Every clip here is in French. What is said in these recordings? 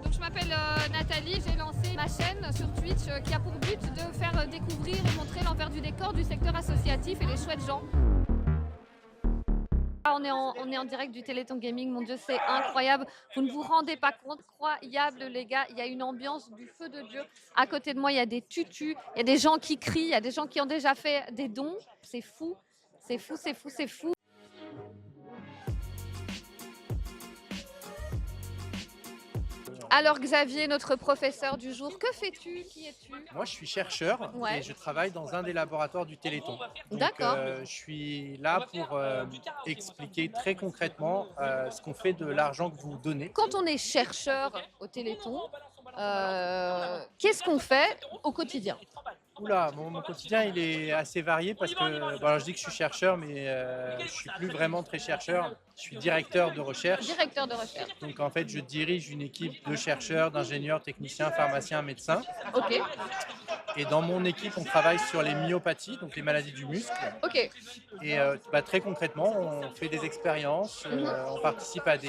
Donc je m'appelle Nathalie, j'ai lancé ma chaîne sur Twitch qui a pour but de faire découvrir et montrer l'envers du décor du secteur associatif et les chouettes gens. On est en direct du Téléthon Gaming, mon Dieu, c'est incroyable. Vous ne vous rendez pas compte, incroyable les gars, il y a une ambiance du feu de Dieu. À côté de moi, il y a des tutus, il y a des gens qui crient, il y a des gens qui ont déjà fait des dons. C'est fou, c'est fou, c'est fou, c'est fou. Alors Xavier, notre professeur du jour, que fais-tu? Qui es-tu? Moi, je suis chercheur et je travaille dans un des laboratoires du Téléthon. D'accord. Je suis là pour expliquer très concrètement ce qu'on fait de l'argent que vous donnez. Quand on est chercheur au Téléthon, qu'est-ce qu'on fait au quotidien? Oula, mon quotidien, il est assez varié parce que alors, je dis que je suis chercheur, mais je suis plus vraiment très chercheur. Je suis directeur de recherche. Directeur de recherche. Donc en fait, je dirige une équipe de chercheurs, d'ingénieurs, techniciens, pharmaciens, médecins. Ok. Et dans mon équipe, on travaille sur les myopathies, donc les maladies du muscle. Ok. Et très concrètement, on fait des expériences, on participe à des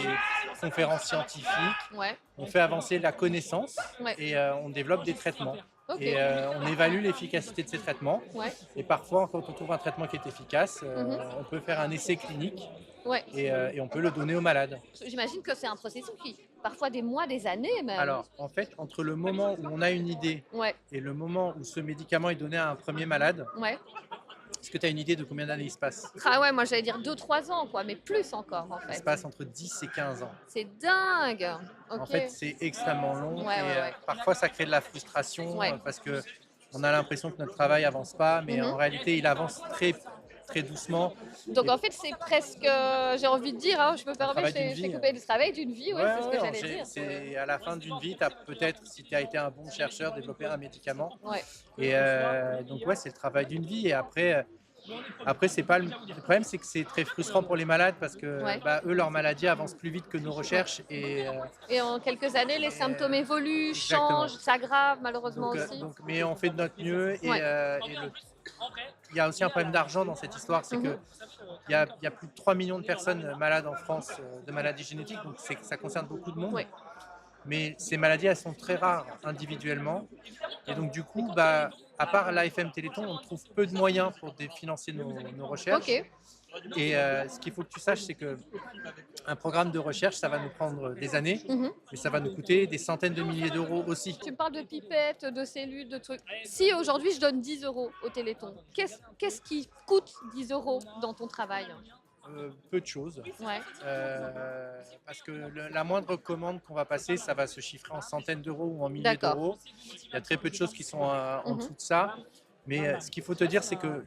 conférences scientifiques, Ouais. on fait avancer la connaissance Ouais. et on développe des traitements. Ok. Et on évalue l'efficacité de ces traitements. Ouais. Et parfois, quand on trouve un traitement qui est efficace, on peut faire un essai clinique Ouais. et on peut le donner aux malades. J'imagine que c'est un processus qui, parfois des mois, des années même. Alors, en fait, entre le moment où on a une idée Ouais. et le moment où ce médicament est donné à un premier malade, Ouais. est-ce que tu as une idée de combien d'années il se passe? Ah ouais, moi j'allais dire 2-3 ans, quoi, mais plus encore en Il se fait. passe entre 10 et 15 ans. C'est dingue. Ok. En fait, c'est extrêmement long Ouais, et ouais, ouais. parfois ça crée de la frustration Ouais. parce que on a l'impression que notre travail avance pas, mais en réalité, il avance très très doucement. Donc en fait, c'est presque, j'ai envie de dire, je me permets, travail d'une je t'ai vie, coupé le travail d'une vie, ouais, c'est ce que j'allais dire. c'est à la fin d'une vie, tu as peut-être, si tu as été un bon chercheur, développé un médicament. Ouais. Et donc ouais, c'est le travail d'une vie. Et après c'est pas le problème, c'est que c'est très frustrant pour les malades parce que Ouais. eux, leur maladie avance plus vite que nos recherches. Et en quelques années, les symptômes évoluent, exactement. changent, s'aggravent malheureusement aussi. Mais on fait de notre mieux et, Ouais. il y a aussi un problème d'argent dans cette histoire, c'est que il y a plus de 3 millions de personnes malades en France de maladies génétiques, donc ça concerne beaucoup de monde. Ouais. Mais ces maladies, elles sont très rares individuellement. Et donc du coup, à part l'AFM Téléthon, on trouve peu de moyens pour financer nos recherches. Ok. Et ce qu'il faut que tu saches, c'est qu'un programme de recherche, ça va nous prendre des années, mais ça va nous coûter des centaines de milliers d'euros aussi. Tu me parles de pipettes, de cellules, de trucs. Si aujourd'hui je donne 10 euros au Téléthon, qu'est-ce qui coûte 10 euros dans ton travail? Peu de choses. Ouais. Parce que la moindre commande qu'on va passer, ça va se chiffrer en centaines d'euros ou en milliers D'accord. d'euros. Il y a très peu de choses qui sont en dessous de ça. Mais ce qu'il faut te dire, c'est que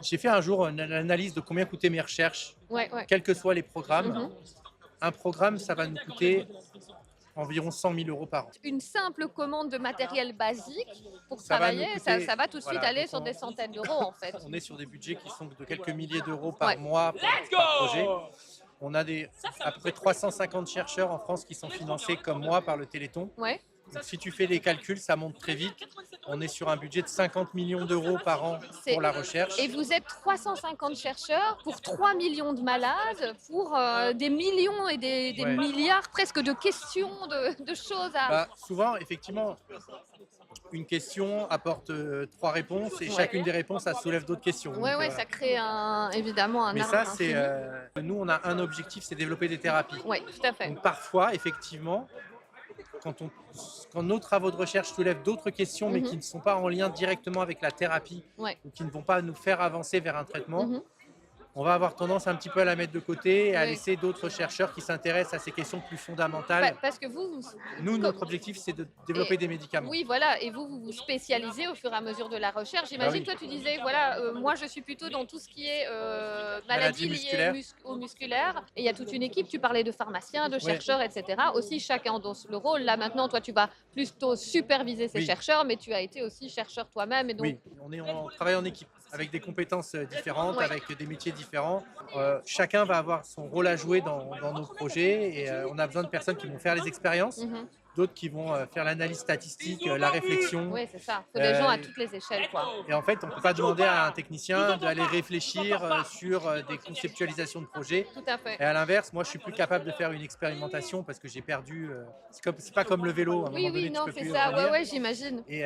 j'ai fait un jour une analyse de combien coûtaient mes recherches, Ouais, ouais. quels que soient les programmes. Un programme, ça va nous coûter environ 100 000 euros par an. Une simple commande de matériel basique pour Ça va travailler, nous coûter- ça va tout de suite voilà, aller donc sur des centaines d'euros en fait. On est sur des budgets qui sont de quelques milliers d'euros par Ouais. mois par projet. On a à peu près 350 chercheurs en France qui sont financés comme moi par le Téléthon. Ouais. Donc, si tu fais les calculs, ça monte très vite. On est sur un budget de 50 millions d'euros par an C'est- pour la recherche. Et vous êtes 350 chercheurs pour 3 millions de malades, pour des millions et des Ouais. milliards presque de questions, de choses à... Souvent, effectivement, une question apporte 3 réponses et Ouais. chacune des réponses, ça soulève d'autres questions. Ouais, Donc, ouais, ça crée évidemment un mais arbre ça, infini. nous, on a un objectif, c'est développer des thérapies. Ouais, tout à fait. Donc parfois, effectivement, quand nos travaux de recherche soulèvent d'autres questions, mais qui ne sont pas en lien directement avec la thérapie, Ouais. ou qui ne vont pas nous faire avancer vers un traitement, Mhm. on va avoir tendance un petit peu à la mettre de côté et à Oui. laisser d'autres chercheurs qui s'intéressent à ces questions plus fondamentales. Parce que vous... Nous, notre objectif, c'est de développer des médicaments. Oui, voilà, et vous vous spécialisez au fur et à mesure de la recherche. J'imagine, oui. toi, tu disais, voilà, moi, je suis plutôt dans tout ce qui est maladies liées musculaires. au musculaire. Et il y a toute une équipe, tu parlais de pharmaciens, de chercheurs, etc. Aussi, chacun endosse le rôle. Là, maintenant, toi, tu vas plutôt superviser ces Oui. chercheurs, mais tu as été aussi chercheur toi-même. Et donc, Oui, on travaille en équipe, avec des compétences différentes, Ouais. avec des métiers différents. Chacun va avoir son rôle à jouer dans nos projets et on a besoin de personnes qui vont faire les expériences, d'autres qui vont faire l'analyse statistique, la réflexion. Oui, c'est ça. Il faut des gens à Euh, toutes les échelles, quoi. Et en fait, on ne peut pas demander à un technicien d'aller réfléchir sur des conceptualisations de projets. Tout à fait. Et à l'inverse, moi, je suis plus capable de faire une expérimentation parce que j'ai perdu. C'est pas comme le vélo. À un Oui, moment donné, oui, tu non, peux c'est plus ça. Ouais, revenir. ouais, j'imagine. Et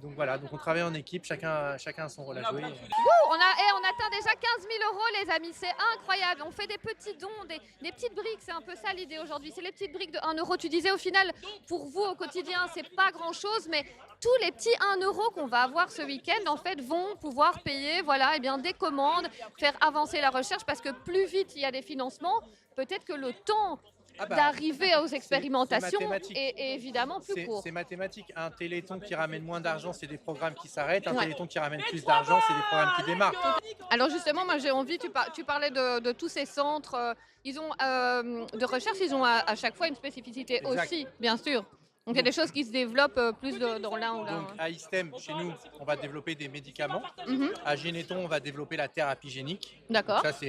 donc voilà. Donc on travaille en équipe. Chacun a son rôle à jouer. On atteint déjà 15 000 euros, les amis. C'est incroyable. On fait des petits dons, des petites briques. C'est un peu ça l'idée aujourd'hui. C'est les petites briques de 1 euro. Tu disais au final, pour vous au quotidien, c'est pas grand chose, mais tous les petits 1 euro qu'on va avoir ce week-end, en fait, vont pouvoir payer, voilà, eh bien, des commandes, faire avancer la recherche, parce que plus vite il y a des financements, peut-être que le temps Ah bah, d'arriver aux c'est expérimentations mathématique. est évidemment plus court. C'est mathématique. Un téléthon qui ramène moins d'argent, c'est des programmes qui s'arrêtent. Un Ouais. téléthon qui ramène plus d'argent, c'est des programmes qui démarrent. Alors justement, moi j'ai envie, tu parlais de tous ces centres, ils ont, de recherche, ils ont à chaque fois une spécificité Exact. aussi, bien sûr. Donc il y a des choses qui se développent plus dans l'un ou Donc l'un. à ISTEM, chez nous, on va développer des médicaments. Mhm. À Généton, on va développer la thérapie génique. D'accord. Donc ça,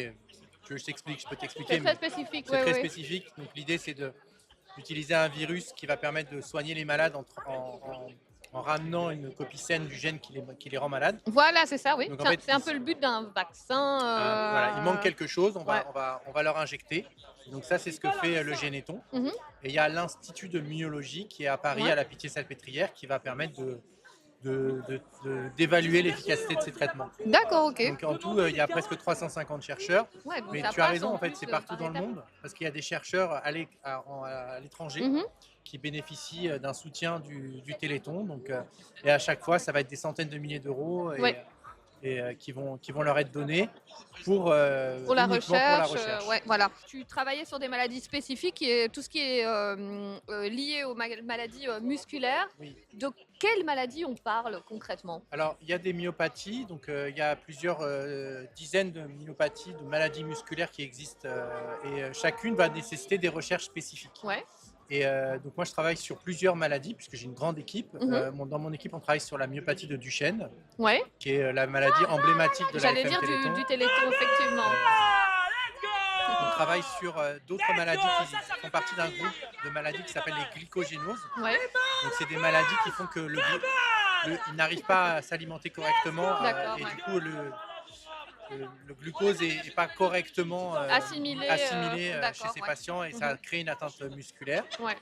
je t'explique, je peux t'expliquer. C'est très spécifique, C'est ouais, très ouais. spécifique. Donc l'idée, c'est d'utiliser un virus qui va permettre de soigner les malades en ramenant une copie saine du gène qui les rend malades. Voilà, c'est ça, oui. Donc, en fait, C'est un peu le but d'un vaccin. Voilà, il manque quelque chose, on ouais. va leur injecter. Donc ça, c'est ce que fait le Généton. Mhm. Et il y a l'Institut de myologie qui est à Paris, Ouais. à la Pitié-Salpêtrière, qui va permettre d'évaluer l'efficacité de ces traitements. D'accord, ok. Donc en tout, il y a presque 350 chercheurs. Ouais, donc Mais ça tu as passe raison, en fait, plus c'est partout dans le étapes. monde, parce qu'il y a des chercheurs à l'étranger Mhm. qui bénéficient d'un soutien du Téléthon. Donc, et à chaque fois, ça va être des centaines de milliers d'euros Ouais. qui vont leur être donnés pour la uniquement recherche, pour la recherche. ouais, voilà. Tu travaillais sur des maladies spécifiques, et tout ce qui est lié aux maladies musculaires. Oui. De quelles maladies on parle concrètement? Alors, il y a des myopathies, donc il y a plusieurs dizaines de myopathies, de maladies musculaires qui existent, et chacune va nécessiter des recherches spécifiques. Ouais. Et donc moi, je travaille sur plusieurs maladies, puisque j'ai une grande équipe. Mhm. Dans mon équipe, on travaille sur la myopathie de Duchenne, Ouais. qui est la maladie emblématique de la J'allais FM dire Téléthon. du Téléthon, effectivement. On travaille sur d'autres maladies qui font partie d'un groupe de maladies qui s'appelle les glycogénoses. Ouais. Donc c'est des maladies qui font que il n'arrive pas à s'alimenter correctement, D'accord, et ouais. du coup le glucose n'est pas correctement Assimilé, chez d'accord, ces ouais. patients, et ça crée une atteinte musculaire. Ouais.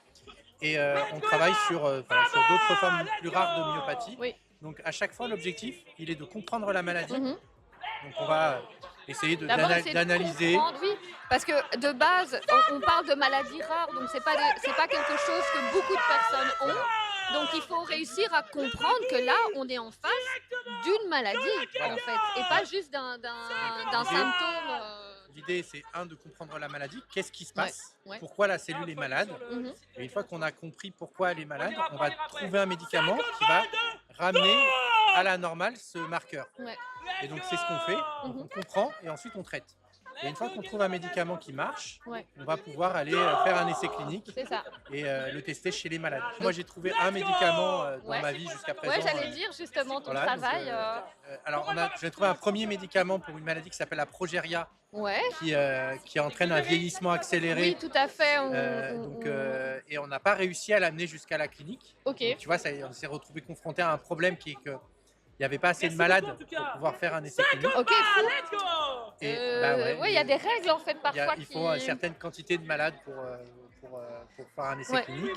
Et on travaille sur d'autres formes plus rares de myopathie. Oui. Donc à chaque fois, l'objectif, il est de comprendre la maladie. Mhm. Donc on va essayer D'abord, essayer de d'analyser. comprendre, oui, parce que de base, on parle de maladies rares, donc c'est pas quelque chose que beaucoup de personnes ont. Donc il faut réussir à comprendre que là, on est en face d'une maladie, Voilà. en fait, et pas juste d'un symptôme. L'idée, c'est de comprendre la maladie, qu'est-ce qui se passe, Ouais, ouais. pourquoi la cellule est malade. Mhm. Et une fois qu'on a compris pourquoi elle est malade, on va trouver un médicament qui va ramener à la normale ce marqueur. Ouais. Et donc c'est ce qu'on fait, donc on comprend et ensuite on traite. Et une fois qu'on trouve un médicament qui marche, Ouais. on va pouvoir aller faire un essai clinique C'est ça. et le tester chez les malades. Moi, j'ai trouvé un médicament dans Ouais. ma vie jusqu'à présent. Ouais, j'allais dire justement ton Voilà, donc, travail. alors, j'ai trouvé un premier médicament pour une maladie qui s'appelle la progéria, Ouais. qui entraîne un vieillissement accéléré. Oui, tout à fait. Et on n'a pas réussi à l'amener jusqu'à la clinique. Ok. Donc, tu vois, on s'est retrouvé confronté à un problème qui est que il n'y avait pas assez de malades pour pouvoir faire un essai clinique. Ok, fou. Et, Ouais, il y a des règles en fait parfois il faut une certaine quantité de malades pour faire un essai Ouais. clinique.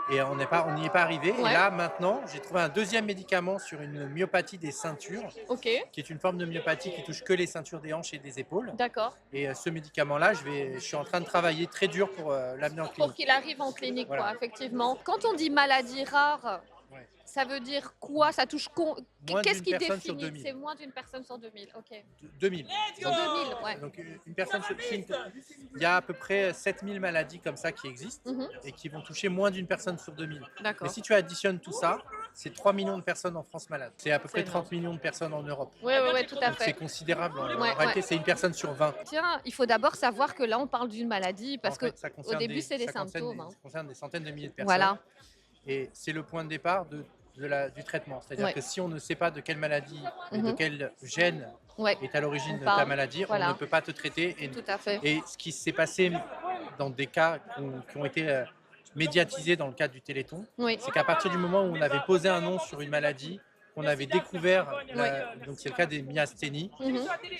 Et on n'y est pas arrivé. Ouais. Et là, maintenant, j'ai trouvé un deuxième médicament sur une myopathie des ceintures, Ok, qui est une forme de myopathie qui touche que les ceintures des hanches et des épaules. d'accord. Et ce médicament-là, je suis en train de travailler très dur pour l'amener en Pour clinique. qu'il arrive en clinique, Voilà. quoi, effectivement. Quand on dit maladie rare, Ouais. ça veut dire quoi? Ça touche Moins qu'est-ce d'une qui personne sur définit? 2000. C'est moins d'une personne sur 2000. Ok. 2000. Sur 2000, ouais. Donc une personne il y a à peu près 7000 maladies comme ça qui existent Mhm. et qui vont toucher moins d'une personne sur 2000. D'accord. Mais si tu additionnes tout ça, c'est 3 millions de personnes en France malades. C'est à peu près C'est 30 millions de personnes en Europe. Oui, tout à Donc c'est fait. considérable. En Ouais, réalité, ouais. c'est une personne sur 20. Tiens, il faut d'abord savoir que là, on parle d'une maladie parce En fait, ça qu'au concerne début, c'est des ça concerne symptômes. Hein. Ça concerne des centaines de milliers de personnes. Voilà. Et c'est le point de départ du traitement. C'est-à-dire Ouais. que si on ne sait pas de quelle maladie et de Mhm. quel gène Ouais, est à l'origine On de ta parle. maladie, Voilà. on ne peut pas te traiter. tout à fait. Et ce qui s'est passé dans des cas qui ont été médiatisé dans le cadre du Téléthon. Oui. C'est qu'à partir du moment où on avait posé un nom sur une maladie, on avait découvert, donc c'est le cas des myasthénies,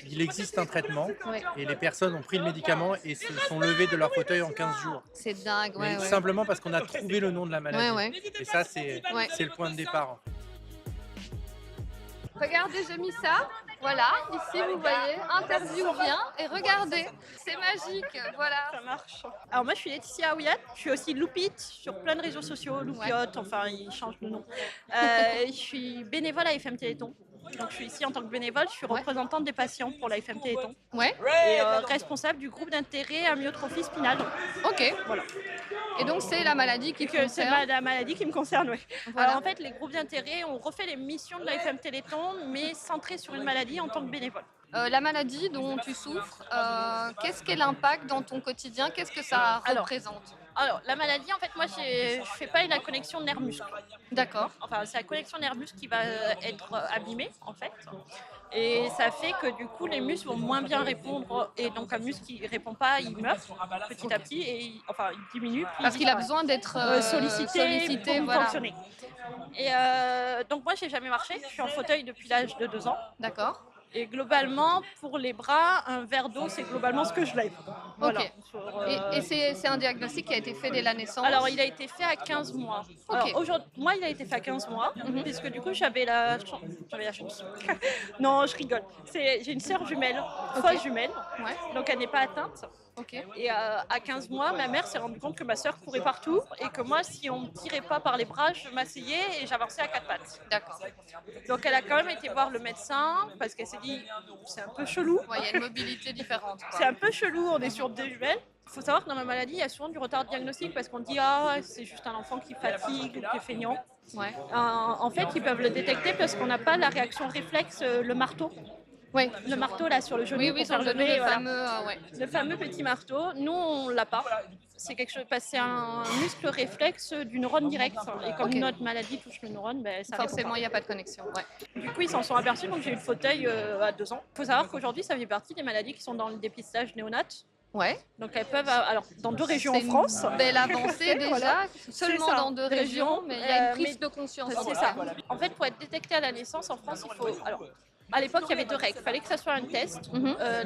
il existe un traitement Ouais. et les personnes ont pris le médicament et se sont levées de leur fauteuil en 15 jours. C'est dingue, Mais ouais. simplement parce qu'on a trouvé le nom de la maladie. Ouais. Et ça, c'est Ouais. le point de départ. Regardez, j'ai mis ça. Voilà, ici vous voyez, interview vient et regardez, c'est magique, voilà. Ça marche. Alors moi je suis Laetitia Aouillat, je suis aussi Loupite sur plein de réseaux sociaux, Loupiote, enfin ils changent de nom. Je suis bénévole à FM Téléthon. Donc je suis ici en tant que bénévole, je suis représentante des patients pour la FM Téléthon. Ouais, Et responsable du groupe d'intérêt amyotrophie spinale. ok. Voilà. Et donc c'est la maladie qui C'est concerne. la maladie qui me concerne, oui. Voilà. Alors en fait les groupes d'intérêt, on refait les missions de la FM Téléthon, mais centrées sur une maladie en tant que bénévole. La maladie dont tu souffres, qu'est-ce qu'est l'impact dans ton quotidien? Qu'est-ce que ça représente? Alors la maladie, en fait moi je fais pas la connexion nerf-muscle. D'accord. Enfin, c'est la connexion nerf-muscle qui va être abîmée en fait. Et ça fait que du coup les muscles vont moins bien répondre et donc un muscle qui ne répond pas, il meurt petit à petit et il diminue. Parce qu'il a besoin d'être sollicité pour voilà. fonctionner. Et donc moi j'ai jamais marché, je suis en fauteuil depuis l'âge de 2 ans. D'accord. Et globalement, pour les bras, un verre d'eau, c'est globalement ce que je lève. Voilà. Ok. Et c'est un diagnostic qui a été fait dès la naissance? Alors, il a été fait à 15 mois. Ok. Alors, aujourd'hui, moi, il a été fait à 15 mois, puisque du coup, j'avais la chance. Non, je rigole. J'ai une sœur jumelle, fausse jumelle, Ouais. donc elle n'est pas atteinte. Ok. Et à 15 mois, ma mère s'est rendue compte que ma sœur courait partout et que moi, si on ne me tirait pas par les bras, je m'asseyais et j'avançais à 4 pattes. D'accord. Donc, elle a quand même été voir le médecin parce qu'elle s'est dit, c'est un peu chelou. Ouais, il y a une mobilité différente, quoi. C'est un peu chelou, on est sur 2 jumelles. Il faut savoir que dans ma maladie, il y a souvent du retard de diagnostic parce qu'on dit ah c'est juste un enfant qui fatigue ou qui est feignant. Ouais. En fait, ils peuvent le détecter parce qu'on n'a pas la réaction réflexe, le marteau. Ouais. Le marteau là sur le genou. Oui, pour sur faire le genou, lever, le voilà. fameux. Ouais. Le fameux petit marteau. Nous, on l'a pas. C'est quelque chose, parce que c'est un muscle réflexe du neurone direct. Et comme notre maladie touche le neurone, ben, ça répond Forcément, pas. il n'y a pas de connexion. Ouais. Du coup, ils s'en sont aperçus, donc j'ai eu le fauteuil à 2 ans. Il faut savoir qu'aujourd'hui, ça fait partie des maladies qui sont dans le dépistage néonat. Ouais. Donc elles peuvent, alors dans 2 régions en C'est France. une belle avancée déjà, Voilà. seulement C'est ça. dans 2 régions, mais il y a une prise de conscience. C'est ça. En fait, pour être détecté à la naissance en France, il faut. Alors, à l'époque, il y avait 2 règles. Il fallait que ça soit un test,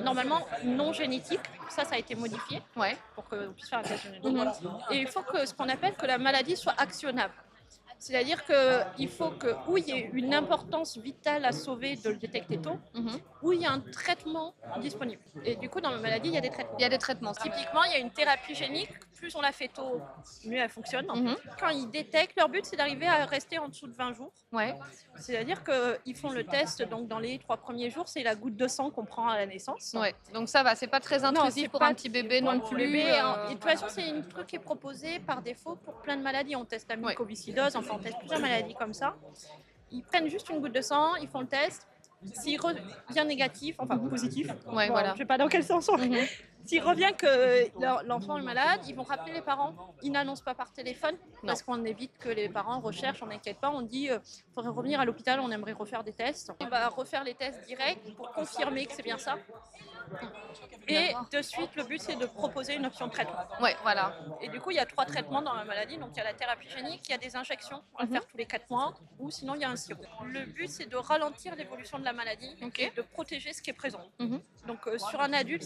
normalement non génétique. Ça a été modifié Ouais. pour qu'on puisse faire un test génétique. Et il faut que ce qu'on appelle que la maladie soit actionnable. C'est-à-dire qu'il faut que, où il y ait une importance vitale à sauver de le détecter tôt, où il y a un traitement disponible. Et du coup, dans la maladie, il y a des traitements. Il y a des traitements. Typiquement, il y a une thérapie génique. Plus on la fait tôt, mieux elle fonctionne. Quand ils détectent, leur but, c'est d'arriver à rester en dessous de 20 jours. Ouais. C'est-à-dire qu'ils font le test donc dans les 3 premiers jours, c'est la goutte de sang qu'on prend à la naissance. Ouais. Donc ça va, c'est pas très intrusif c'est pour pas un petit bébé pour non un plus. bébé, et de toute façon, c'est un truc qui est proposé par défaut pour plein de maladies. On teste la mucoviscidose, enfin on teste plusieurs maladies comme ça. Ils prennent juste une goutte de sang, ils font le test. S'il revient négatif, enfin positif, Ouais, voilà. je ne sais pas dans quel sens. S'il revient que l'enfant est malade, ils vont rappeler les parents. Ils n'annoncent pas par téléphone parce qu'on évite que les parents recherchent, on n'inquiète pas. On dit il faudrait revenir à l'hôpital, on aimerait refaire des tests. On va refaire les tests directs pour confirmer que c'est bien ça. Et de suite, le but, c'est de proposer une option de traitement. Ouais, voilà. Et du coup, il y a 3 traitements dans la maladie. Donc, il y a la thérapie génique, il y a des injections, on va faire tous les 4 mois, ou sinon, il y a un sirop. Le but, c'est de ralentir l'évolution de la maladie et de protéger ce qui est présent. Donc, sur un adulte,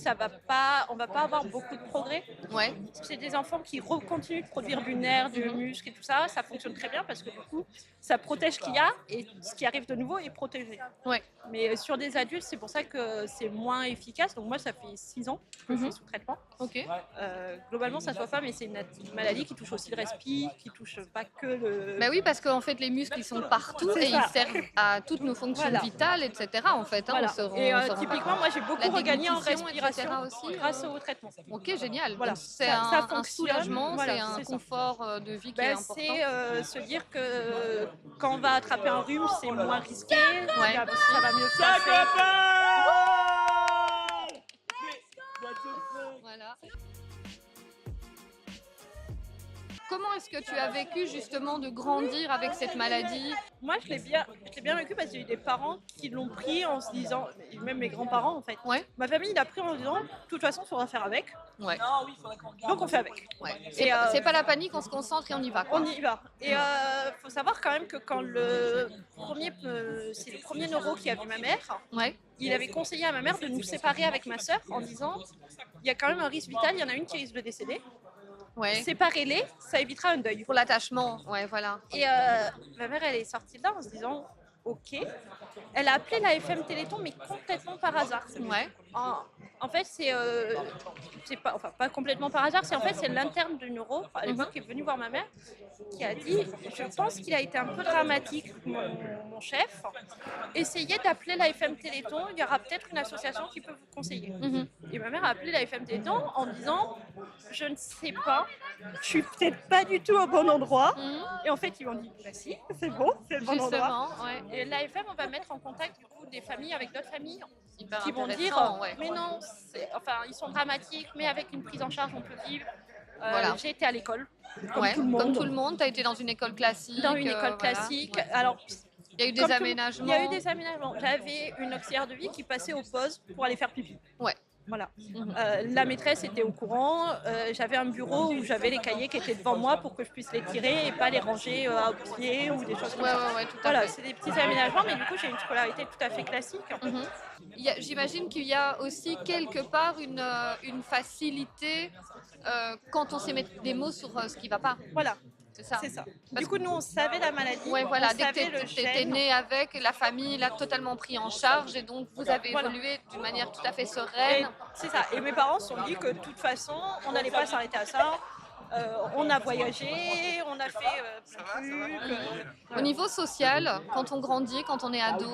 on va pas avoir beaucoup de progrès. Ouais. C'est des enfants qui continuent de produire du nerf, du muscle et tout ça. Ça fonctionne très bien parce que du coup, ça protège ce qu'il y a et ce qui arrive de nouveau est protégé. Ouais. Mais sur des adultes, c'est pour ça que c'est moins efficace. Donc moi, ça fait 6 ans que je suis sous traitement. Ok. Globalement, ça ne se voit pas, mais c'est une maladie qui touche aussi le respi, qui touche pas que le... Bah oui, parce qu'en fait, les muscles, ils sont partout C'est et ça. ils servent à toutes nos fonctions vitales, etc. En fait, hein, Voilà. on se rend- Et on se rend typiquement, pas moi, j'ai beaucoup La regagné en déglutition, respiration etc. aussi, grâce au traitement. Ok, génial. Voilà. Donc, c'est Ça un fonctionne. soulagement, Voilà, c'est un c'est ça. confort de vie qui est important. C'est se dire que quand on va attraper un rhume, c'est moins risqué, Ouais. ça va mieux se passer. Voilà. comment est-ce que tu as vécu justement de grandir avec cette maladie? Moi, je l'ai bien vécu parce qu'il y a eu des parents qui l'ont pris en se disant, et même mes grands-parents en fait. Ouais, Ma famille l'a pris en se disant, de toute façon, il faudra faire avec. ouais, Donc on fait avec. ouais. Et, C'est pas la panique, on se concentre et on y va, quoi. On y va. Et faut savoir quand même que quand c'est le premier neuro qui a vu ma mère, Ouais, il avait conseillé à ma mère de nous séparer avec ma sœur en disant, il y a quand même un risque vital, il y en a une qui risque de décéder. ouais. Séparez-les, ça évitera un deuil. Pour l'attachement, ouais, voilà. Et ma mère, elle est sortie de là en se disant, ok. Elle a appelé la FM Téléthon, mais complètement par hasard. Ouais, En fait, c'est pas, enfin, pas complètement par hasard, c'est l'interne du neuro, à l'époque, qui est venu voir ma mère, qui a dit, je pense qu'il a été un peu dramatique, mon chef. Essayez d'appeler la FM Téléthon, il y aura peut-être une association qui peut vous conseiller. mhm, Et ma mère a appelé la FM Téléthon en disant, je ne sais pas, je suis peut-être pas du tout au bon endroit. mhm. Et en fait, ils m'ont dit, bah si, c'est bon, c'est le bon endroit. Justement, ouais. Et l'AFM, on va mettre en contact du coup des familles avec d'autres familles Hyper qui vont dire, intéressant, ouais. mais non, ils sont dramatiques, mais avec une prise en charge, on peut vivre. Voilà. J'ai été à l'école, comme Ouais, tout le monde. comme tout le monde, tu as été dans une école classique. Dans une école voilà. classique. Alors, Il y a eu des comme aménagements. il y a eu des aménagements. J'avais une auxiliaire de vie qui passait aux pauses pour aller faire pipi. Ouais. Voilà. Mhm. La maîtresse était au courant. J'avais un bureau où j'avais les cahiers qui étaient devant moi pour que je puisse les tirer et pas les ranger à pied ou des choses comme Ouais, ça. ouais, tout à Voilà, fait. c'est des petits aménagements, mais du coup, j'ai une scolarité tout à fait classique. Mhm. J'imagine qu'il y a aussi quelque part une facilité quand on sait mettre des mots sur ce qui va pas. Voilà, C'est ça. c'est ça. Parce Du coup, nous, on savait la maladie. Ouais, voilà, on dès que savait le t'étais gène. né avec, la famille l'a totalement pris en charge et donc vous avez Voilà. évolué d'une manière tout à fait Et sereine. c'est ça. Et mes parents se sont dit que de toute façon, on n'allait pas s'arrêter à ça. On a voyagé, on a fait plein de trucs. Au niveau social, quand on grandit, quand on est ado,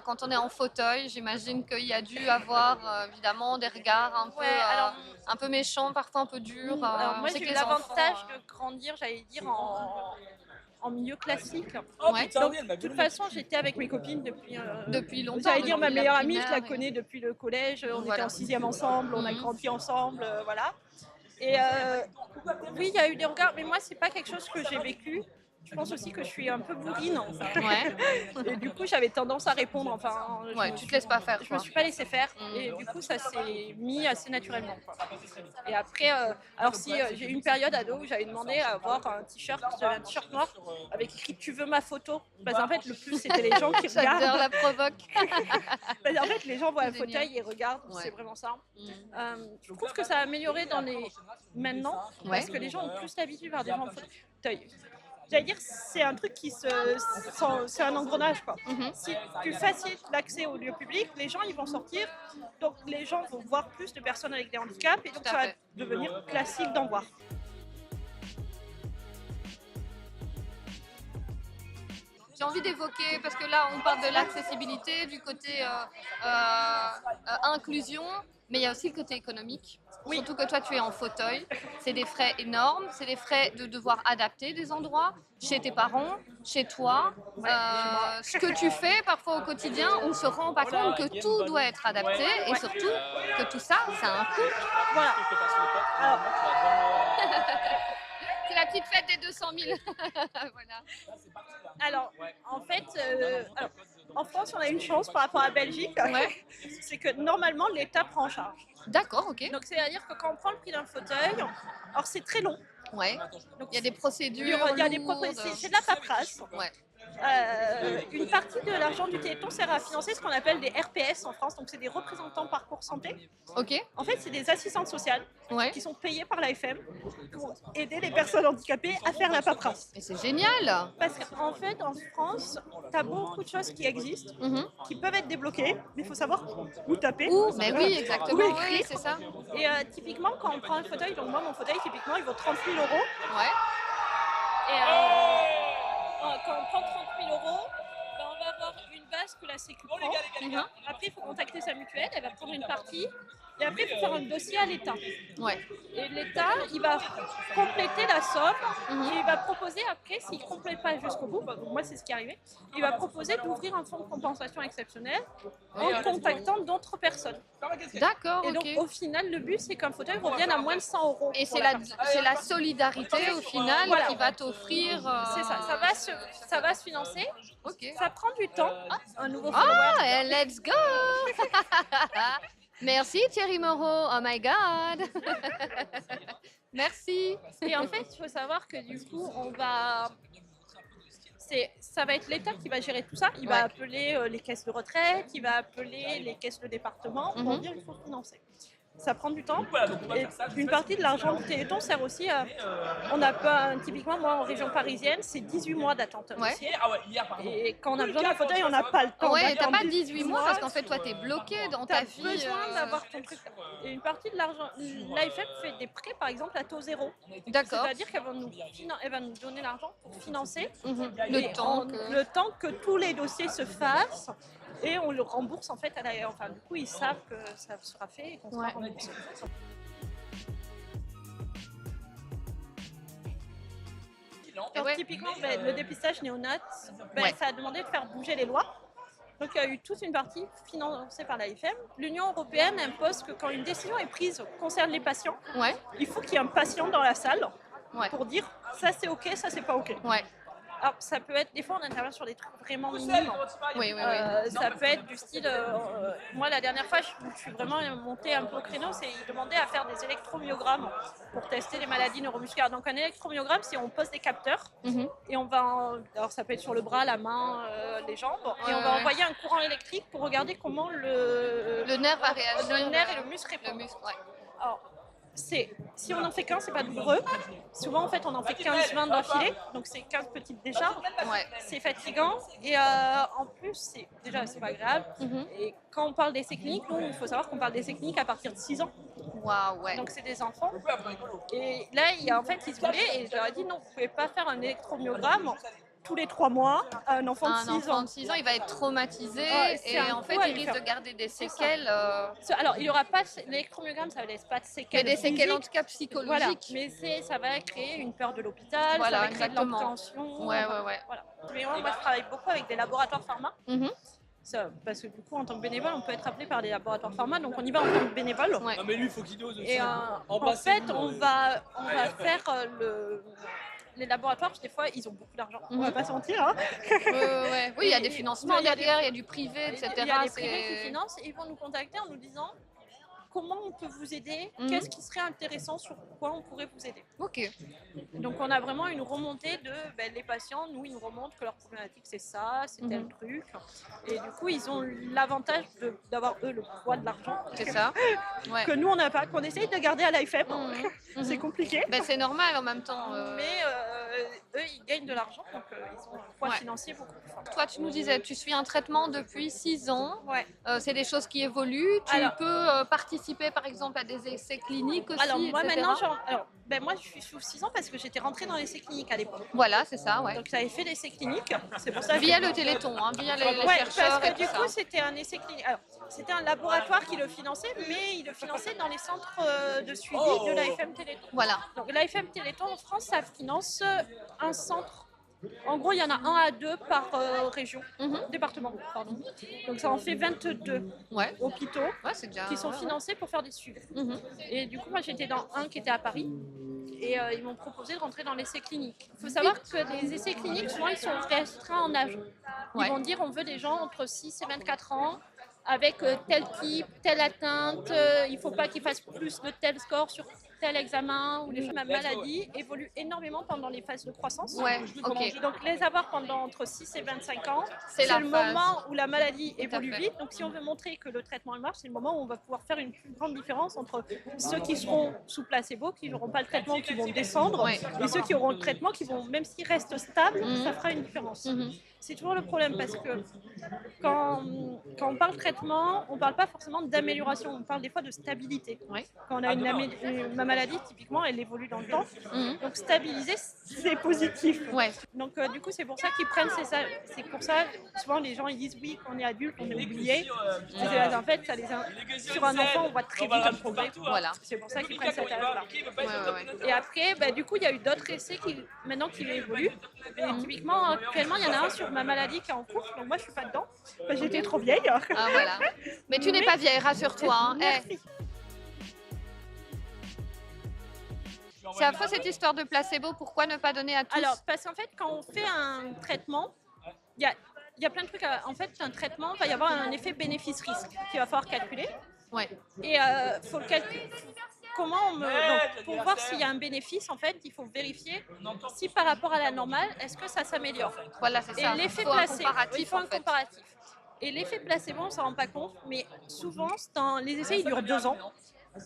quand on est en fauteuil, j'imagine qu'il y a dû avoir évidemment des regards Ouais, alors, un peu méchants, parfois un peu durs. alors On moi, sait j'ai que eu les l'avantage enfants, de grandir, j'allais dire, en milieu classique. ouais, Donc, de toute façon, j'étais avec mes copines depuis longtemps. J'allais dire, ma depuis la meilleure amie, je la primaire, connais depuis le collège. On Voilà. était en 6e ensemble, on a Mhm. grandi ensemble, voilà. Et oui, il y a eu des regards, mais moi, c'est pas quelque chose que j'ai vécu. Je pense aussi que je suis un peu bourrine. Ouais, Et du coup, j'avais tendance à répondre. Enfin, ouais, tu te laisses pas faire. je me Quoi. suis pas laissé faire. Mm. Et du coup, ça s'est mis assez naturellement. Quoi. Et après, alors si j'ai eu une période ado où j'avais demandé à avoir un t-shirt noir avec écrit "Tu veux ma photo". Parce qu'en fait, le plus c'était les gens qui J'adore regardent. la provoque. Parce qu'en fait, les gens voient un Génial. fauteuil et regardent. Ouais. C'est vraiment ça. Mm. Je trouve que ça a amélioré maintenant Ouais. parce que les gens ont plus l'habitude par des gens en fauteuil. J'allais dire, c'est un truc c'est un engrenage quoi. Mhm. Si tu facilites l'accès aux lieux publics, les gens ils vont sortir, donc les gens vont voir plus de personnes avec des handicaps et donc Tout à ça va fait. devenir classique d'en voir. J'ai envie d'évoquer, parce que là on parle de l'accessibilité, du côté inclusion, mais il y a aussi le côté économique. Oui. Surtout que toi tu es en fauteuil, c'est des frais énormes, c'est des frais de devoir adapter des endroits, chez tes parents, chez toi. Ce que tu fais parfois au quotidien, on ne se rend pas compte que tout doit être adapté et surtout que tout ça, ça a un coût. Voilà. Alors, C'est la petite fête des 200 000. Voilà. alors, en fait, alors, en France, on a une chance par rapport à la Belgique, Ouais. c'est que normalement l'État prend en charge. D'accord, ok. Donc c'est-à-dire que quand on prend le prix d'un fauteuil, alors c'est très long. Ouais. Donc, Il y a des procédures. il y a des lourdes. c'est de la paperasse. Ouais. Une partie de l'argent du Téléthon sert à financer ce qu'on appelle des RPS en France, donc c'est des représentants parcours santé. Ok. En fait, c'est des assistantes sociales Ouais. qui sont payées par l'AFM pour aider les personnes handicapées à faire la paperasse. Et c'est génial. Parce qu'en fait, en France, tu as beaucoup de choses qui existent, Mhm. qui peuvent être débloquées, mais il faut savoir où taper. Ouh, mais oui, exactement. Où Oui, écrire. c'est ça. Et typiquement, quand on prend un fauteuil, donc moi, mon fauteuil, typiquement, il vaut 30 000 €. Ouais. Et quand on prend 30 000 €, ben, on va avoir une base que la Sécu prend. Mhm. Après, il faut contacter sa mutuelle, elle va prendre une partie. Et après, il faut faire un dossier à l'État. Ouais. Et l'État, il va compléter la somme Mhm. et il va proposer après, s'il ne complète pas jusqu'au bout, moi c'est ce qui est arrivé, il va proposer d'ouvrir un fonds de compensation exceptionnel en contactant d'autres personnes. D'accord, Et donc ok. au final, le but c'est qu'un fauteuil revienne à moins de 100 euros. Et pour c'est la la, personne. c'est la solidarité au final Voilà. qui va t'offrir. C'est ça, ça va se financer. Ok. Ça prend du temps. Un nouveau Ah, follower. et let's go! Merci Thierry Moreau. Oh my God. Merci. Et en fait, il faut savoir que du coup, ça va être l'État qui va gérer tout ça. Il va Ouais. appeler les caisses de retraite, il va appeler les caisses de département pour Mhm. dire qu'il faut financer. Ça prend du temps. Et une partie de l'argent du Téléthon sert aussi à... On n'a pas... Typiquement, moi, en région parisienne, c'est 18 mois d'attente. Ouais. Et quand on a besoin d'un fauteuil, on n'a pas le temps. Ouais, t'as d'attendre pas 18 mois parce qu'en fait, toi, t'es bloqué dans ta T'as vie. besoin d'avoir ton truc. Et une partie de l'argent, l'AFM fait des prêts par exemple à taux zéro. D'accord. C'est-à-dire elle va nous donner l'argent pour financer Mhm. et Le le temps que tous les dossiers se fassent et on le rembourse en fait enfin du coup ils savent que ça sera fait et qu'on sera Ouais. remboursé. Et Alors, ouais. typiquement le dépistage néonat, Ouais. ça a demandé de faire bouger les lois. Donc il y a eu toute une partie financée par l'AFM. L'Union européenne impose que quand une décision est prise concerne les patients, Ouais. il faut qu'il y ait un patient dans la salle Ouais. pour dire ça c'est ok, ça c'est pas ok. Ouais. Alors ça peut être, des fois on intervient sur des trucs vraiment minimes. Oui, oui, oui. Ça peut être du style, moi la dernière fois je suis vraiment montée un peu au créneau, c'est ils demandaient à faire des électromyogrammes pour tester les maladies neuromusculaires. Donc un électromyogramme, c'est on pose des capteurs Mhm. et on va, alors ça peut être sur le bras, la main, les jambes, et on va Ouais. envoyer un courant électrique pour regarder comment Le nerf va réagir. le nerf et le muscle Le répondent. muscle, ouais. Alors, si on en fait qu'un, c'est pas douloureux. Souvent, en fait, on en fait 15-20 d'affilée, donc c'est 15 petites décharges. Ouais. C'est fatigant et en plus, c'est pas agréable. Mhm. Et quand on parle d'essais cliniques, nous, il faut savoir qu'on parle d'essais cliniques à partir de 6 ans. Waouh, ouais. Donc, c'est des enfants. Et là, en fait, ils se voulaient et je leur ai dit non, vous pouvez pas faire un électromyogramme tous les 3 mois à un enfant de Un 6 enfant ans. de 6 ans, il va être traumatisé c'est et un en fait, coup à il lui risque de faire. garder des C'est ça. séquelles. Alors, il n'y aura pas l'électromyogramme, ça ne laisse pas de Mais séquelles. des séquelles en physiques. tout cas Voilà, psychologiques. mais ça va créer une peur de l'hôpital, Voilà, ça va créer exactement. de l'appréhension. Ouais, ouais, ouais. Voilà. Mais moi, je travaille beaucoup avec des laboratoires pharma. Mhm. Parce que du coup, en tant que bénévole, on peut être appelé par des laboratoires pharma, donc on y va en tant que bénévole. Ouais. Non mais lui, il faut qu'il dose aussi. Et en fait, on va faire les laboratoires, des fois, ils ont beaucoup d'argent. On va pas se mentir. Hein. Ouais. Oui, il y a des Et- financements il y a des- derrière, il y a du privé, etc. Il y a des c'est- privés qui financent et ils vont nous contacter en nous disant comment on peut vous aider, Mhm. qu'est-ce qui serait intéressant, sur quoi on pourrait vous aider. Ok. Donc on a vraiment une remontée de les patients, nous ils nous remontent que leur problématique c'est ça, c'est tel truc. Et du coup ils ont l'avantage d'avoir eux le poids de l'argent C'est ça. Ouais. que nous on n'a pas, qu'on essaye de garder à l'AFM. Mhm. C'est compliqué. Ben, c'est normal en même temps. Mais eux ils gagnent de l'argent donc ils ont un poids Ouais. financier beaucoup plus fort. Toi, tu nous disais, tu suis un traitement depuis 6 ans. Ouais. C'est des choses qui évoluent. Tu Alors- peux participer, par exemple, à des essais cliniques aussi, Alors moi etc. maintenant moi je suis sous 6 ans parce que j'étais rentrée dans l'essai clinique à l'époque. Voilà, c'est ça, ouais. Donc j'avais fait l'essai clinique, c'est pour ça que Via le Téléthon, hein, via les Ouais, chercheurs parce et que du tout coup, ça. c'était un essai clinique. Alors, c'était un laboratoire qui le finançait, mais il le finançait dans les centres de suivi de l'AFM Téléthon. Voilà. Donc, l'AFM Téléthon en France, ça finance un centre. En gros, il y en a 1 à 2 par région, département, pardon. Donc, ça en fait 22 Ouais, hôpitaux ouais, c'est déjà. qui sont ouais, financés pour faire des suivis. Mhm. Et du coup, moi, j'étais dans un qui était à Paris. Et ils m'ont proposé de rentrer dans l'essai clinique. Il faut savoir que les essais cliniques, souvent, ils sont restreints en âge. Ils Ouais. vont dire on veut des gens entre 6 et 24 ans, avec tel type, telle atteinte, il ne faut pas qu'ils fassent plus de tel score sur tel examen. Ou ma maladie évolue énormément pendant les phases de croissance. Ouais, ok. Donc les avoir pendant entre 6 et 25 ans, C'est la le phase. moment où la maladie à évolue fait. vite. Donc si on veut montrer que le traitement marche, c'est le moment où on va pouvoir faire une plus grande différence entre ceux qui seront sous placebo, qui n'auront pas le traitement, qui vont descendre, Ouais. et ceux qui auront le traitement, qui vont, même s'ils restent stables, Mhm. ça fera une différence. Mhm. C'est toujours le problème parce que quand on parle traitement, on ne parle pas forcément d'amélioration, on parle des fois de stabilité. Ouais. Quand on a ma maladie, typiquement, elle évolue dans le temps. Mhm. Donc stabiliser, c'est positif. Ouais. Donc du coup, c'est pour ça qu'ils prennent c'est pour ça, souvent les gens ils disent oui, quand on est adulte, on est oublié. En fait, sur un enfant, on voit très vite un progrès. Voilà. C'est pour ça qu'ils prennent cet âge-là. Ouais. Et après, du coup, il y a eu d'autres essais qui évoluent. Et typiquement, actuellement, il y en a un sur ma maladie qui est en cours. Donc moi, je suis pas dedans. J'étais trop vieille. Ah, voilà. Mais tu n'es pas vieille, rassure-toi. Hein. Merci. C'est affreux cette histoire de placebo. Pourquoi ne pas donner à tous? Alors, parce qu'en fait, quand on fait un traitement, il y a plein de trucs. En fait, un traitement, il va y avoir un effet bénéfice-risque qu'il va falloir calculer. Ouais. Et faut le calculer. Donc, pour voir s'il y a un bénéfice, en fait, il faut vérifier si par rapport à la normale, est-ce que ça s'améliore. Voilà, c'est ça. Et l'effet Il faut un placebo, comparatif, il faut en un fait. comparatif. Et l'effet placebo, on ne s'en rend pas compte, mais souvent, les essais ils durent 2 ans.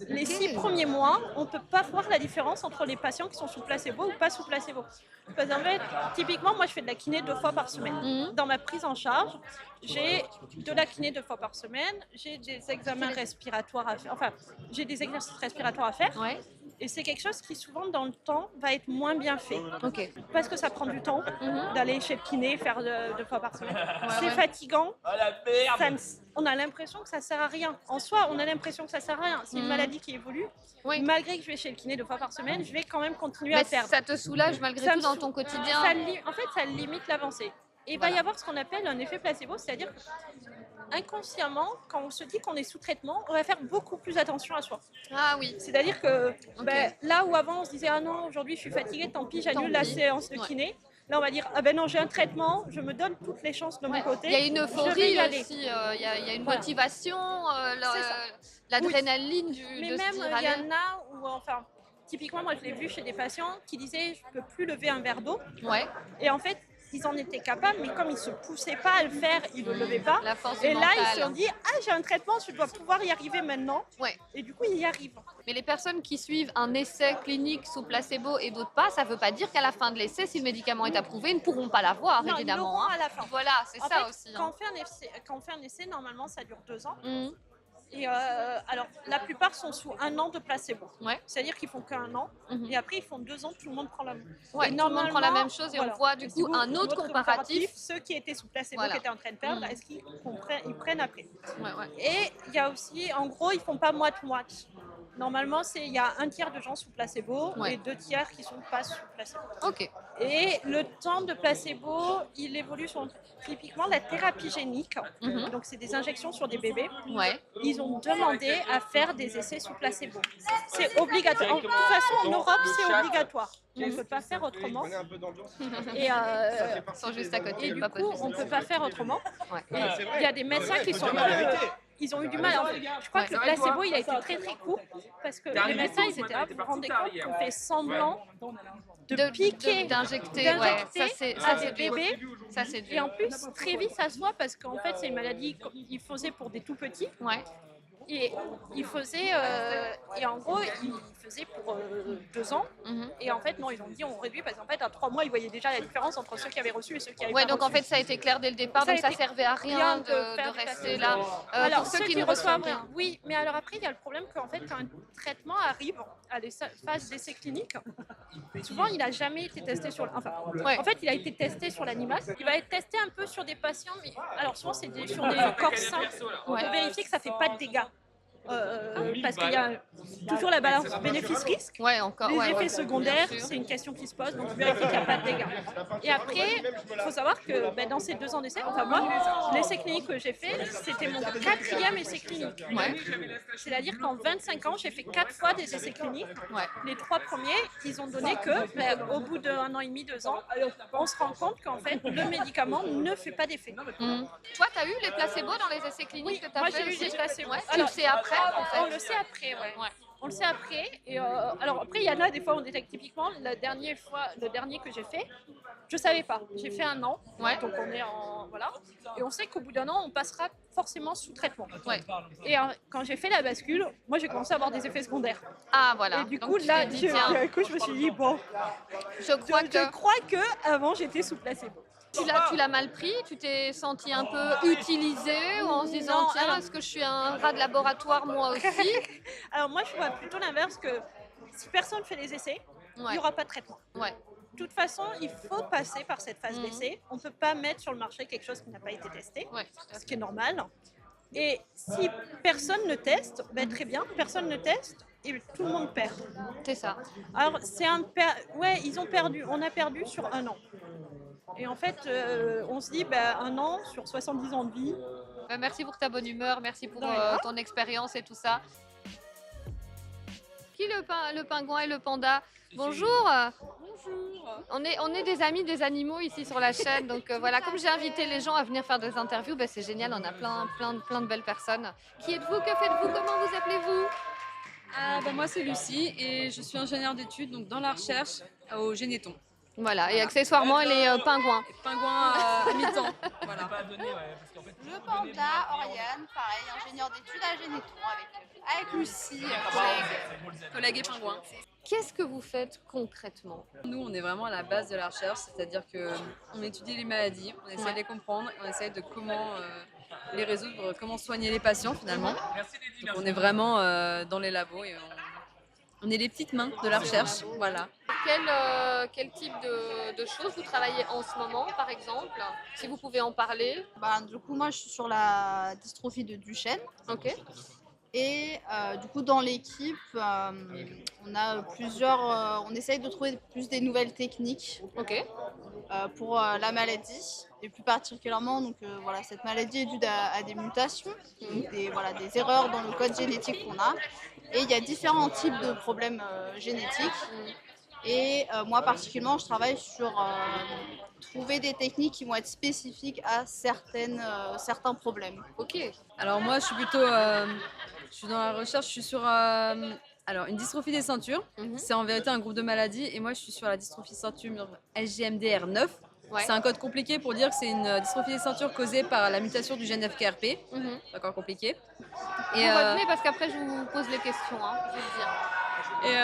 Les 6 premiers mois, on ne peut pas voir la différence entre les patients qui sont sous placebo ou pas sous placebo. Parce qu'en fait, typiquement, moi, je fais de la kiné 2 fois par semaine. Mhm. Dans ma prise en charge, j'ai de la kiné 2 fois par semaine, j'ai des examens respiratoires à faire, j'ai des exercices respiratoires à faire. Ouais. Et c'est quelque chose qui, souvent, dans le temps, va être moins bien fait. Ok. Parce que ça prend du temps d'aller chez le kiné, faire 2 fois par semaine. C'est fatigant. On a l'impression que ça sert à rien. En soi, on a l'impression que ça sert à rien. C'est une maladie qui évolue. Oui. Malgré que je vais chez le kiné 2 fois par semaine, je vais quand même continuer Mais à faire. ça te soulage malgré tout dans ton quotidien. En fait, ça limite l'avancée. Et il va y avoir ce qu'on appelle un effet placebo, c'est-à-dire inconsciemment, quand on se dit qu'on est sous traitement, on va faire beaucoup plus attention à soi. Ah oui. C'est-à-dire que là où avant on se disait ah non, aujourd'hui je suis fatiguée, tant pis, j'annule la séance de kiné. Là on va dire ah ben non, j'ai un traitement, je me donne toutes les chances de mon côté. Il y a une je vais euphorie y aller. aussi, il y a une Voilà. motivation, l'adrénaline de Mais se même dire il y allez. en a où typiquement moi je l'ai vu chez des patients qui disaient je peux plus lever un verre d'eau. Ouais. Et en fait ils en étaient capables, mais comme ils se poussaient pas à le faire, ils ne le levaient pas. La force du Et là, mental. ils se sont dit ah j'ai un traitement, je dois pouvoir y arriver maintenant. Ouais. Et du coup, ils y arrivent. Mais les personnes qui suivent un essai clinique sous placebo et d'autres pas, ça ne veut pas dire qu'à la fin de l'essai, si le médicament est approuvé, ils ne pourront pas l'avoir, Non, ils évidemment. l'auront à la fin. Voilà, c'est En ça fait, aussi. Quand on fait un essai, normalement, ça dure 2 ans. Mhm. Et alors, la plupart sont sous 1 an de placebo. Ouais. C'est-à-dire qu'ils font qu'1 an. Mhm. Et après, ils font 2 ans, tout le monde prend la même. Ouais, Et tout le monde prend la normalement, même chose et on voit du coup un autre notre comparatif. Ceux qui étaient sous placebo, Voilà. qui étaient en train de perdre, Mhm. est-ce qu'ils ils prennent après. Ouais. Et il y a aussi, en gros, ils font pas moite-moite. Normalement, il y a 1 tiers de gens sous placebo Ouais. et 2 tiers qui sont pas sous placebo. Ok. Et le temps de placebo, il évolue sur typiquement la thérapie génique. Mhm. Donc, c'est des injections sur des bébés. Ouais. Ils ont demandé à faire des essais sous placebo. C'est obligatoire. De toute façon, en Europe, c'est obligatoire. On ne peut pas faire autrement. Et, Ils sont juste à côté. et du pas coup, on ne peut pas faire autrement. Ouais. Et il y a des médecins qui sont ils ont eu du mal. Je crois que le placebo, il a été très très court parce que les médecins, ils étaient là, vous vous rendez compte qu'on fait semblant de piquer, d'injecter. Ouais. Ça, c'est des dur. bébés. Ça, c'est dur. Et en plus, très vite, ça se voit parce qu'en fait, c'est une maladie qu'ils faisaient pour des tout petits. Ouais. Et ils faisaient, et en gros, ils faisaient pour 2 ans. Mhm. Et en fait, non, ils ont dit on réduit parce qu'en fait, à 3 mois, ils voyaient déjà la différence entre ceux qui avaient reçu et ceux qui avaient Ouais, pas donc en reçu. fait, ça a été clair dès le départ, Ça a donc ça été servait à rien de faire rester placebo. là. Alors, Pour ceux qui ne reçoivent rien. oui, mais alors après, il y a le problème qu'en fait, quand un traitement arrive à des phases d'essai clinique, souvent, il n'a jamais été testé sur. Ouais. En fait, il a été testé sur l'animal. Il va être testé un peu sur des patients, mais alors souvent, c'est sur des corps sains pour vérifier que ça ne fait pas de dégâts. Parce qu'il y a toujours la balance bénéfice-risque. Ouais, encore. Les ouais, effets ouais. secondaires, Bien sûr. c'est une question qui se pose, donc je vérifie qu'il n'y a pas de dégâts. Et après, il faut savoir que dans ces 2 ans d'essai, moi, l'essai clinique que j'ai fait, c'était mon 4e essai clinique. Ouais. C'est-à-dire qu'en 25 ans, j'ai fait 4 fois des essais cliniques. Ouais. Les 3 premiers, ils ont donné que, au bout d'1 an et demi, 2 ans, on se rend compte qu'en fait, le médicament ne fait pas d'effet. Mhm. Toi, tu as eu les placebos dans les essais cliniques que tu as Moi, fait j'ai eu aussi des placebos. Ouais. Tu Alors, le sais après, en fait. On le sait après, ouais. On le sait après. Et alors après, il y en a des fois, on détecte typiquement. Le dernier que j'ai fait, je savais pas. J'ai fait 1 an. Ouais. Donc on est en voilà. Et on sait qu'au bout d'1 an, on passera forcément sous traitement. Ouais. Et quand j'ai fait la bascule, moi j'ai commencé à avoir des effets secondaires. Ah, voilà. Et du Donc, coup tu là, t'es dit, tiens, je me suis dit bon, je crois je crois que avant j'étais sous placebo. tu l'as mal pris, tu t'es senti un peu utilisé ou en se disant Non, tiens, alors- est-ce que je suis un rat de laboratoire moi aussi? Alors moi je vois plutôt l'inverse que si personne ne fait les essais, il Ouais. n'y aura pas de traitement. Ouais. De toute façon, il faut passer par cette phase d'essai. On ne peut pas mettre sur le marché quelque chose qui n'a pas été testé, Ouais, tout à ce fait. qui est normal. Et si personne ne teste, ben très bien, personne ne teste et tout le monde perd. C'est ça. Alors, ouais, ils ont perdu, on a perdu sur 1 an. Et en fait, on se dit, ben, 1 an sur 70 ans de vie. Merci pour ta bonne humeur, merci pour De rien. ton expérience et tout ça. Qui le pingouin et le panda? Bonjour. Bonjour. On est des amis des animaux ici sur la chaîne, donc voilà, comme j'ai invité les gens à venir faire des interviews, ben, c'est génial, on a plein de belles personnes. Qui êtes-vous? Que faites-vous? Comment vous appelez-vous? Moi c'est Lucie et je suis ingénieure d'études donc dans la recherche au Généton. Voilà, et accessoirement, elle est pingouin. Et pingouin à mi-temps. Voilà. Le panda, Oriane, pareil, ingénieur d'études à Génétron avec Lucie, Collègue et pingouin. Qu'est-ce que vous faites concrètement? Nous on est vraiment à la base de la recherche, c'est-à-dire qu'on étudie les maladies, on essaie de les comprendre et on essaie de comment les résoudre, comment soigner les patients finalement. Donc on est vraiment dans les labos et on est les petites mains de la recherche. Voilà. Quel type de choses vous travaillez en ce moment, par exemple? Si vous pouvez en parler. Du coup, moi, je suis sur la dystrophie de Duchenne. Ok. Et du coup, dans l'équipe, on a on essaye de trouver plus des nouvelles techniques Ok. pour la maladie. Et plus particulièrement, donc, voilà, cette maladie est due à des mutations, donc des erreurs dans le code génétique qu'on a. Et il y a différents types de problèmes génétiques. Et moi, particulièrement, je travaille sur trouver des techniques qui vont être spécifiques à certains problèmes. Ok. Alors moi je suis plutôt je suis dans la recherche, je suis sur alors une dystrophie des ceintures. Mhm. C'est en vérité un groupe de maladies et moi je suis sur la dystrophie ceinture SGMDR9. Ouais. C'est un code compliqué pour dire que c'est une dystrophie des ceintures causée par la mutation du gène FKRP. Mhm. D'accord, compliqué. Vous Et, revenez parce qu'après je vous pose les questions, hein, je vais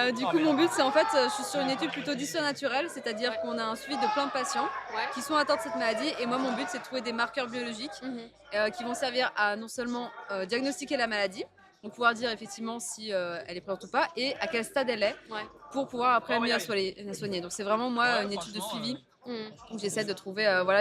le dire. du coup mon but c'est en fait, je suis sur une étude plutôt d'histoire naturelle, c'est-à-dire qu'on a un suivi de plein de patients Ouais. qui sont atteints de cette maladie et moi mon but c'est de trouver des marqueurs biologiques Mhm. qui vont servir à non seulement diagnostiquer la maladie, donc pouvoir dire effectivement si elle est présente ou pas et à quel stade elle est Ouais. pour pouvoir après mieux la soigner. Donc c'est vraiment moi une étude de suivi Mhm. où j'essaie de trouver voilà,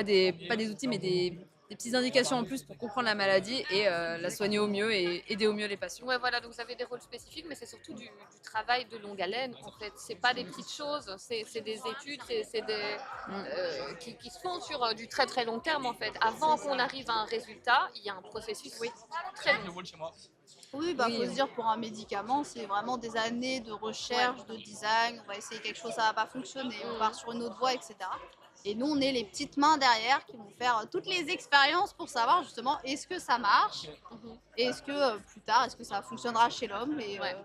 pas des outils mais des petites indications en plus pour comprendre la maladie et la soigner au mieux et aider au mieux les patients. Ouais, voilà, donc vous avez des rôles spécifiques, mais c'est surtout du travail de longue haleine, en fait. C'est pas des petites choses, c'est des études, c'est des, qui se font sur du très très long terme, en fait. Avant qu'on arrive à un résultat, il y a un processus très long. Oui, faut se dire pour un médicament, c'est vraiment des années de recherche, de design. On va essayer quelque chose, ça va pas fonctionner, on part sur une autre voie, etc. Et nous, on est les petites mains derrière qui vont faire toutes les expériences pour savoir justement est-ce que ça marche, et est-ce que plus tard, est-ce que ça fonctionnera chez l'homme. Et, Ouais.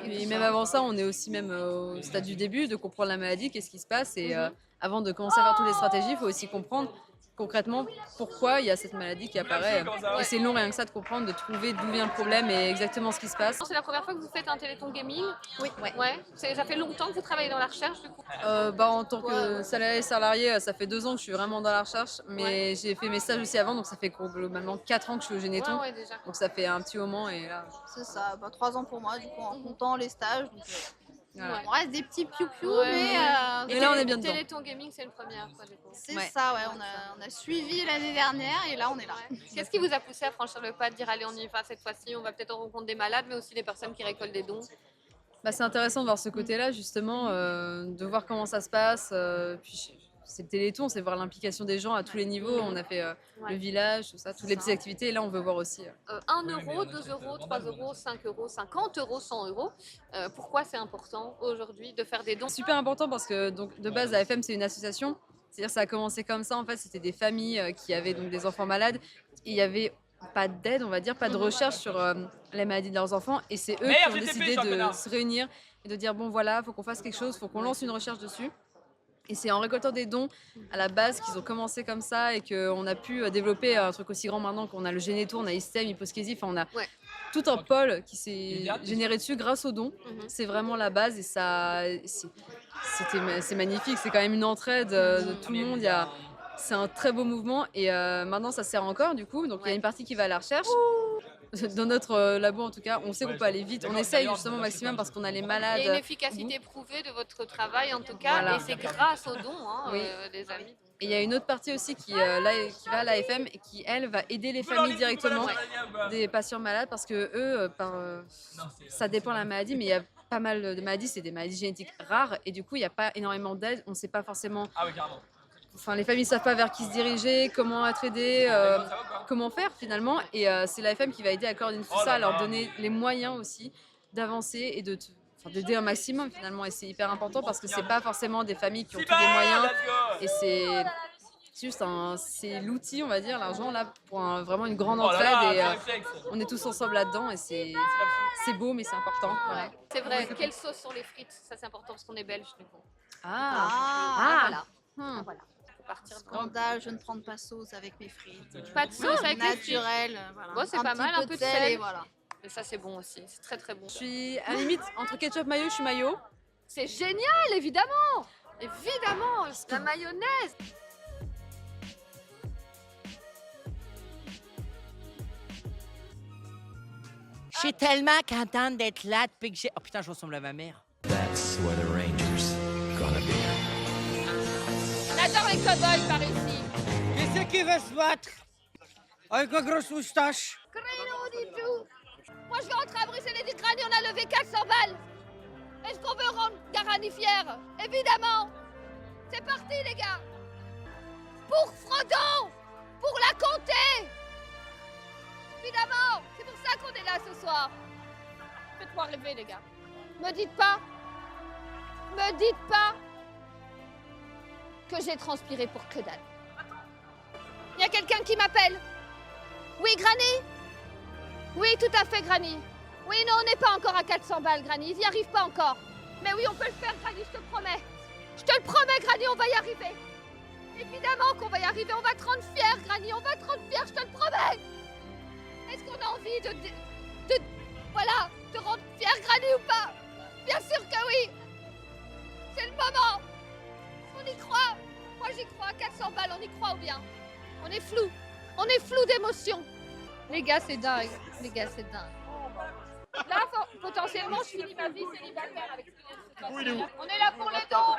Et même avant ça, on est aussi même au stade du début de comprendre la maladie, qu'est-ce qui se passe. Et avant de commencer à faire toutes les stratégies, il faut aussi comprendre concrètement pourquoi il y a cette maladie qui apparaît. Et c'est long rien que ça de comprendre, de trouver d'où vient le problème et exactement ce qui se passe. C'est la première fois que vous faites un Téléthon Gaming? Oui. Ouais. Ça fait longtemps que vous travaillez dans la recherche, du coup? En tant que salarié, ça fait 2 ans que je suis vraiment dans la recherche, mais j'ai fait mes stages aussi avant, donc ça fait globalement 4 ans que je suis au Généton. Ouais, déjà. Donc ça fait un petit moment et là. C'est ça, 3 ans pour moi, du coup, en comptant les stages. Donc, Voilà. on reste des petits piou-piou, Ouais. mais Et là, on est bien dedans. Téléthon Gaming, c'est une première fois, du coup. c'est Ouais. ça, on a suivi l'année dernière et là, on est là. Qu'est-ce qui vous a poussé à franchir le pas, de dire allez, on y va cette fois-ci, on va peut-être en rencontrer des malades, mais aussi des personnes qui récoltent des dons? C'est intéressant de voir ce côté-là, justement, de voir comment ça se passe. Puis c'est le Téléthon, c'est voir l'implication des gens à tous les niveaux. On a fait le village, tout ça, toutes les petites activités. Et là, on veut voir aussi. 1 euro, 2 euros, 3 euros, 5 euros, 50 euros, 100 euros. Pourquoi c'est important aujourd'hui de faire des dons? Super important parce que donc, de base, la FM, c'est une association. C'est-à-dire ça a commencé comme ça. En fait, c'était des familles qui avaient donc, des enfants malades. Et il n'y avait pas d'aide, on va dire, pas de recherche sur les maladies de leurs enfants. Et c'est eux qui ont décidé de se réunir et de dire, bon voilà, il faut qu'on fasse quelque chose, il faut qu'on lance une recherche dessus. Et c'est en récoltant des dons à la base qu'ils ont commencé comme ça et qu'on a pu développer un truc aussi grand maintenant qu'on a le Généto, on a ISTEM, Hyposkésie, enfin on a tout un pôle qui s'est généré dessus grâce aux dons. C'est vraiment la base et ça, c'est magnifique, c'est quand même une entraide de tout le monde. C'est un très beau mouvement et maintenant ça sert encore du coup, donc il y a une partie qui va à la recherche. dans notre labo en tout cas, on sait qu'on peut aller vite. On essaye justement au maximum parce qu'on a les malades. Il y a une efficacité prouvée de votre travail en tout cas, Voilà. et c'est grâce aux dons, hein, Oui. des amis. Et il y a une autre partie aussi qui va à l'AFM et qui, elle, va aider les familles directement des patients malades parce que eux, ça dépend de la maladie, mais il y a pas mal de maladies, c'est des maladies génétiques rares et du coup, il n'y a pas énormément d'aide. On ne sait pas forcément. Enfin, les familles ne savent pas vers qui se diriger, comment être aidées, comment faire finalement. Et c'est l'AFM qui va aider à coordonner tout ça, à leur donner les moyens aussi d'avancer et d'aider un maximum finalement. Et c'est hyper important parce que c'est pas forcément des familles qui ont tous les moyens. Et c'est juste c'est l'outil, on va dire, l'argent là pour vraiment une grande entraide. Et on est tous ensemble là-dedans et c'est beau mais c'est important. Voilà. C'est vrai, quelle sauce sur les frites? Ça c'est important parce qu'on est belge du coup. Ah, Voilà. Voilà. Faut partir de scandale, je ne prends pas sauce avec mes frites. Pas de sauce avec les frites. Naturel, voilà. Ouais, c'est pas mal, un peu de sel. et voilà. Mais ça c'est bon aussi, c'est très très bon. Je suis à la limite entre ketchup mayo, je suis mayo. C'est génial, évidemment. Évidemment, la mayonnaise. Je suis tellement contente d'être là depuis que j'ai... Oh putain, je ressemble à ma mère. That's where the Rangers gonna be. J'adore les cow-boys par ici. Qui c'est qui veut se battre? Avec une grosse moustache. Créneau du tout. Moi, je vais rentrer à Bruxelles et dire Granny, on a levé 400 balles. Est-ce qu'on veut rendre Garani fière? Évidemment. C'est parti, les gars. Pour Frodon. Pour la comté. Évidemment. C'est pour ça qu'on est là ce soir. Faites-moi rêver, les gars. Me dites pas que j'ai transpiré pour que dalle. Il y a quelqu'un qui m'appelle. Oui, Granny? Oui, tout à fait, Granny. Oui, non, on n'est pas encore à 400 balles, Granny. Ils n'y arrivent pas encore. Mais oui, on peut le faire, Granny, je te le promets. Je te le promets, Granny, on va y arriver. Évidemment qu'on va y arriver. On va te rendre fière, Granny. On va te rendre fière, je te le promets. Est-ce qu'on a envie voilà, te rendre fière, Granny, ou pas? Bien sûr que oui. C'est le moment. On y croit. Moi, j'y crois. 400 balles, on y croit ou bien? On est flou. On est flou d'émotion. Les gars, c'est dingue. Les gars, c'est dingue. Là, potentiellement, je finis ma vie célibataire avec ce qui vient de se passer. On est là pour les dons.